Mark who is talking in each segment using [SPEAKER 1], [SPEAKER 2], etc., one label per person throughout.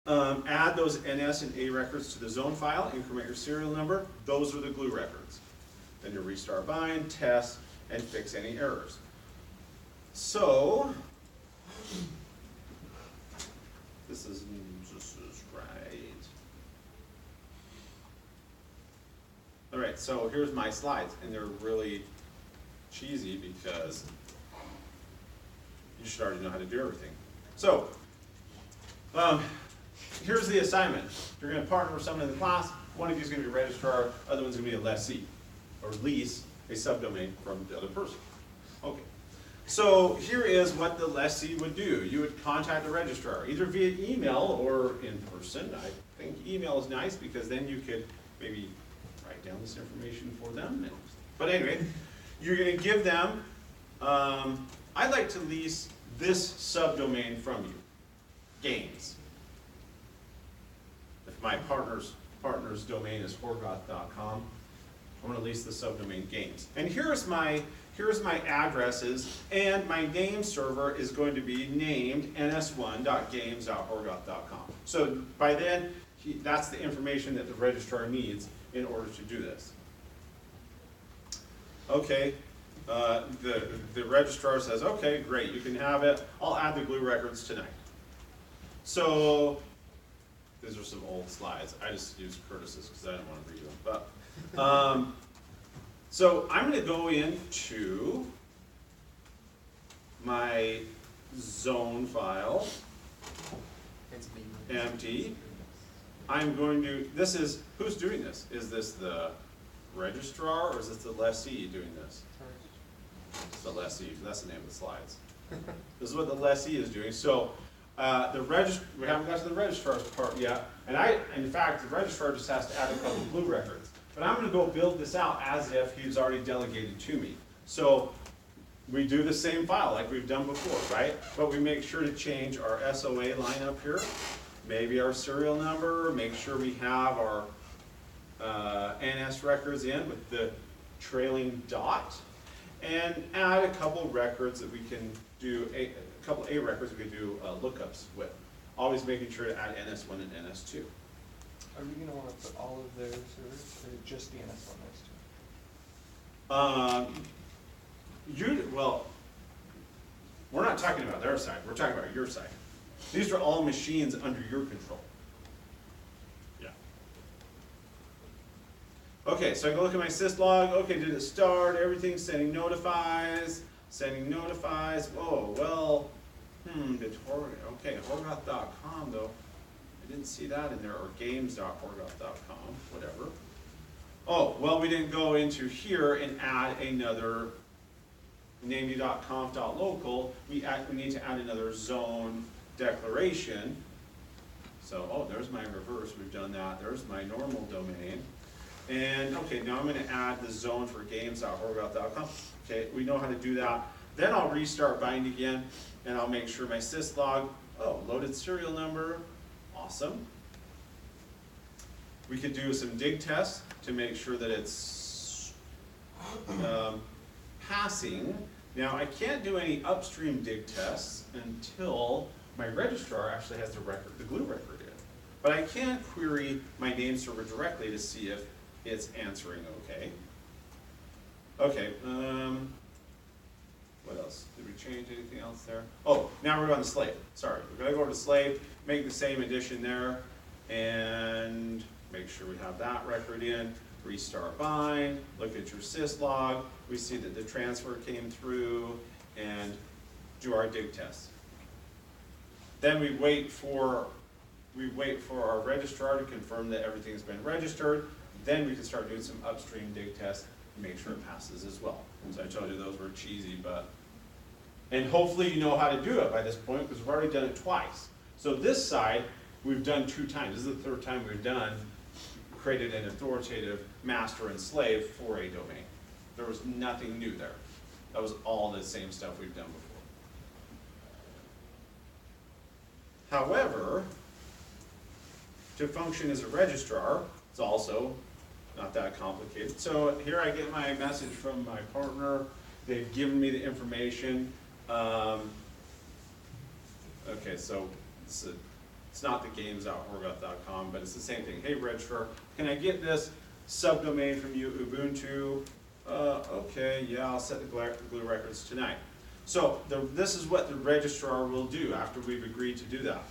[SPEAKER 1] Add those NS and A records to the zone file, increment your serial number. Those are the glue records. Then you restart bind, test, and fix any errors. So, this is right. All right, so here's my slides, and they're really cheesy because you should already know how to do everything. So, here's the assignment. You're going to partner with someone in the class. One of you is going to be a registrar, other one's going to be a lessee, or lease a subdomain from the other person. Okay. So here is what the lessee would do. You would contact the registrar, either via email or in person. I think email is nice because then you could maybe write down this information for them. But anyway, you're going to give them, I'd like to lease this subdomain from you, games. If my partner's domain is horgoth.com, I'm going to lease the subdomain games. And here's my addresses, and my name server is going to be named ns1.games.horgoth.com. So by then, that's the information that the registrar needs in order to do this. Okay, the registrar says, okay, great, you can have it. I'll add the glue records tonight. So these are some old slides. I just used Curtis's because I didn't want to read them. But so I'm going to go into my zone file, empty. I'm going to, this is, who's doing this? Is this the registrar or is this the lessee doing this? It's the lessee, that's the name of the slides. This is what the lessee is doing. So we haven't got to the registrar's part yet. And in fact, the registrar just has to add a couple of glue records. But I'm going to go build this out as if he's already delegated to me. So we do the same file like we've done before, right? But we make sure to change our SOA line up here, maybe our serial number, make sure we have our NS records in with the trailing dot, and add a couple records that we can do, a couple A records we can do lookups with. Always making sure to add NS1 and NS2.
[SPEAKER 2] Are we going to want to put all of their servers, or just the NS1, NS2?
[SPEAKER 1] Well, we're not talking about their side, we're talking about your side. These are all machines under your control. Yeah. Okay, so I go look at my syslog. Okay, did it start? Everything sending notifies. Oh, well, okay, horgoth.com though. I didn't see that in there, or games.horgoth.com, whatever. Oh, well, we didn't go into here and add another namely.conf.local. We need to add another zone declaration. So, oh, there's my reverse, we've done that. There's my normal domain. And, okay, now I'm going to add the zone for games.horgoth.com. Okay, we know how to do that. Then I'll restart bind again, and I'll make sure my syslog, loaded serial number, awesome. We could do some dig tests to make sure that it's passing. Now, I can't do any upstream dig tests until my registrar actually has the glue record in. But I can query my name server directly to see if it's answering okay. Okay, what else? Did we change anything else there? Oh, now we're on the slave. Sorry, we're going to go over to slave, make the same addition there, and make sure we have that record in. Restart bind, look at your syslog. We see that the transfer came through, and do our dig test. Then we wait for our registrar to confirm that everything's been registered. Then we can start doing some upstream dig tests and make sure it passes as well. So I told you those were cheesy, and hopefully you know how to do it by this point because we've already done it twice. So this side we've done 2 times. This is the 3rd time we've created an authoritative master and slave for a domain. There was nothing new there. That was all the same stuff we've done before. However, to function as a registrar, it's also not that complicated. So here I get my message from my partner. They've given me the information. Okay, so it's It's not the games.horgoth.com, but it's the same thing. Hey, registrar, can I get this subdomain from you, Ubuntu? Okay, yeah, I'll set the glue records tonight. So this is what the registrar will do after we've agreed to do that.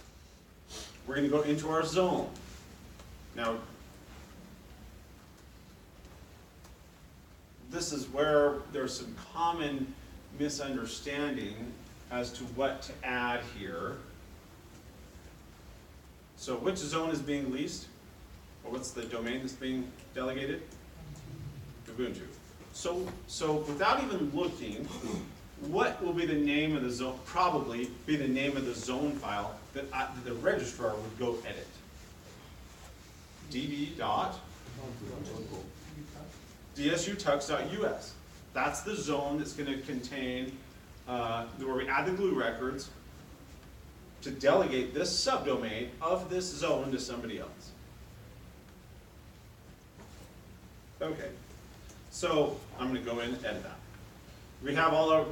[SPEAKER 1] We're going to go into our zone. Now, this is where there's some common misunderstanding as to what to add here. So which zone is being leased? Or what's the domain that's being delegated? Ubuntu. So without even looking, what will be the name of the zone? Probably be the name of the zone file that the registrar would go edit. db.dsutux.us. That's the zone that's going to contain where we add the glue records to delegate this subdomain of this zone to somebody else. Okay, so I'm going to go in and edit that. We have all our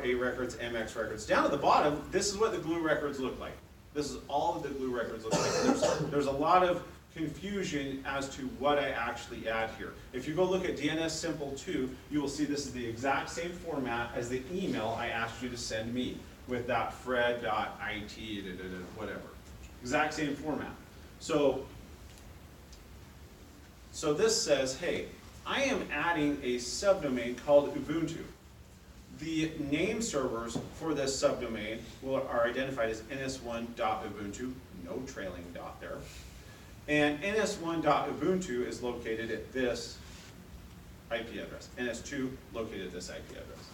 [SPEAKER 1] A records, MX records. Down at the bottom, this is what the glue records look like. This is all that the glue records look like. There's a lot of confusion as to what I actually add here. If you go look at DNS Simple 2, you will see this is the exact same format as the email I asked you to send me with that fred.it, whatever. Exact same format. So this says, hey, I am adding a subdomain called Ubuntu. The name servers for this subdomain are identified as ns1.ubuntu, no trailing dot there. And ns1.ubuntu is located at this IP address. ns2 located at this IP address.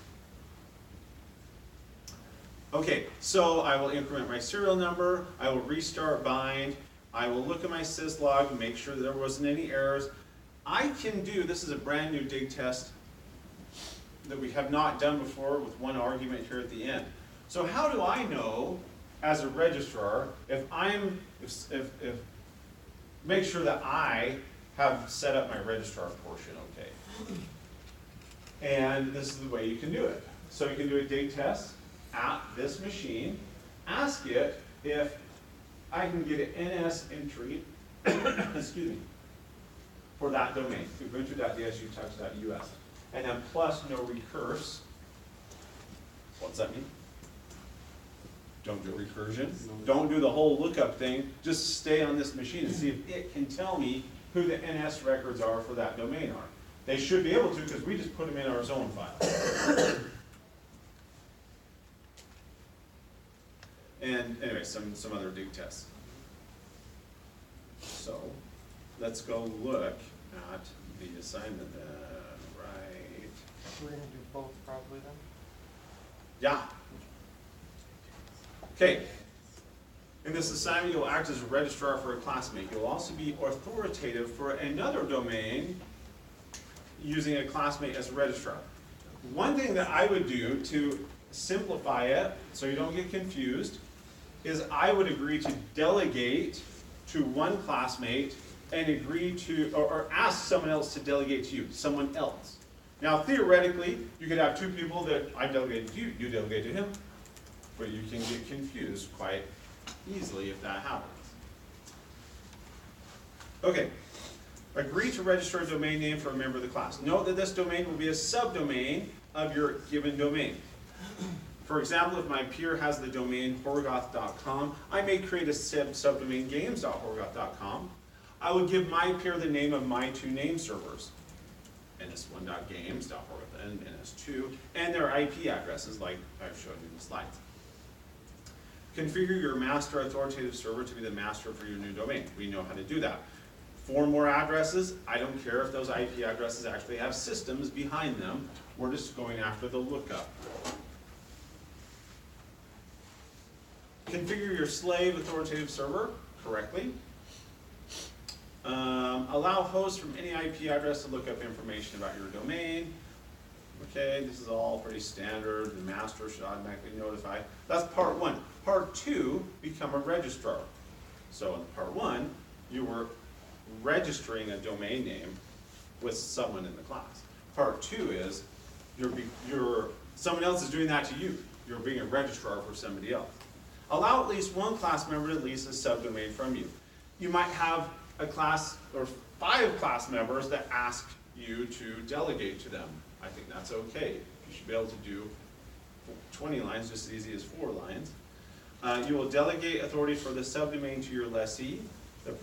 [SPEAKER 1] Okay, so I will increment my serial number, I will restart bind, I will look at my syslog, make sure that there wasn't any errors. I can do, this is a brand new dig test that we have not done before with one argument here at the end. So how do I know, as a registrar, make sure that I have set up my registrar portion okay? And this is the way you can do it. So you can do a dig test at this machine, ask it if I can get an NS entry, excuse me, for that domain, ubuntu.dsutux.us. And then plus no recurse. What's that mean? Don't do recursion. Don't do the whole lookup thing. Just stay on this machine and see if it can tell me who the NS records are for that domain are. They should be able to because we just put them in our zone file. And anyway, some other dig tests. So let's go look at the assignment then. Right.
[SPEAKER 2] We're gonna do both probably then?
[SPEAKER 1] Yeah. Okay. In this assignment, you'll act as a registrar for a classmate. You'll also be authoritative for another domain using a classmate as a registrar. One thing that I would do to simplify it, so you don't get confused, is I would agree to delegate to one classmate and agree to, or ask someone else to delegate to you, someone else. Now, theoretically, you could have two people that I delegate to you, you delegate to him, but you can get confused quite easily if that happens. Okay, agree to register a domain name for a member of the class. Note that this domain will be a subdomain of your given domain. For example, if my peer has the domain horgoth.com, I may create a subdomain games.horgoth.com. I would give my peer the name of my two name servers, ns1.games.horgoth and ns2, and their IP addresses like I've shown you in the slides. Configure your master authoritative server to be the master for your new domain. We know how to do that. 4 more addresses, I don't care if those IP addresses actually have systems behind them. We're just going after the lookup. Configure your slave authoritative server correctly. Allow hosts from any IP address to look up information about your domain. Okay, this is all pretty standard. The master should automatically notify. That's part 1. Part 2, become a registrar. So in part 1, you were registering a domain name with someone in the class. Part 2 is someone else is doing that to you. You're being a registrar for somebody else. Allow at least one class member to lease a subdomain from you. You might have a class or 5 class members that ask you to delegate to them. I think that's okay. You should be able to do 20 lines just as easy as 4 lines. You will delegate authority for the subdomain to your lessee.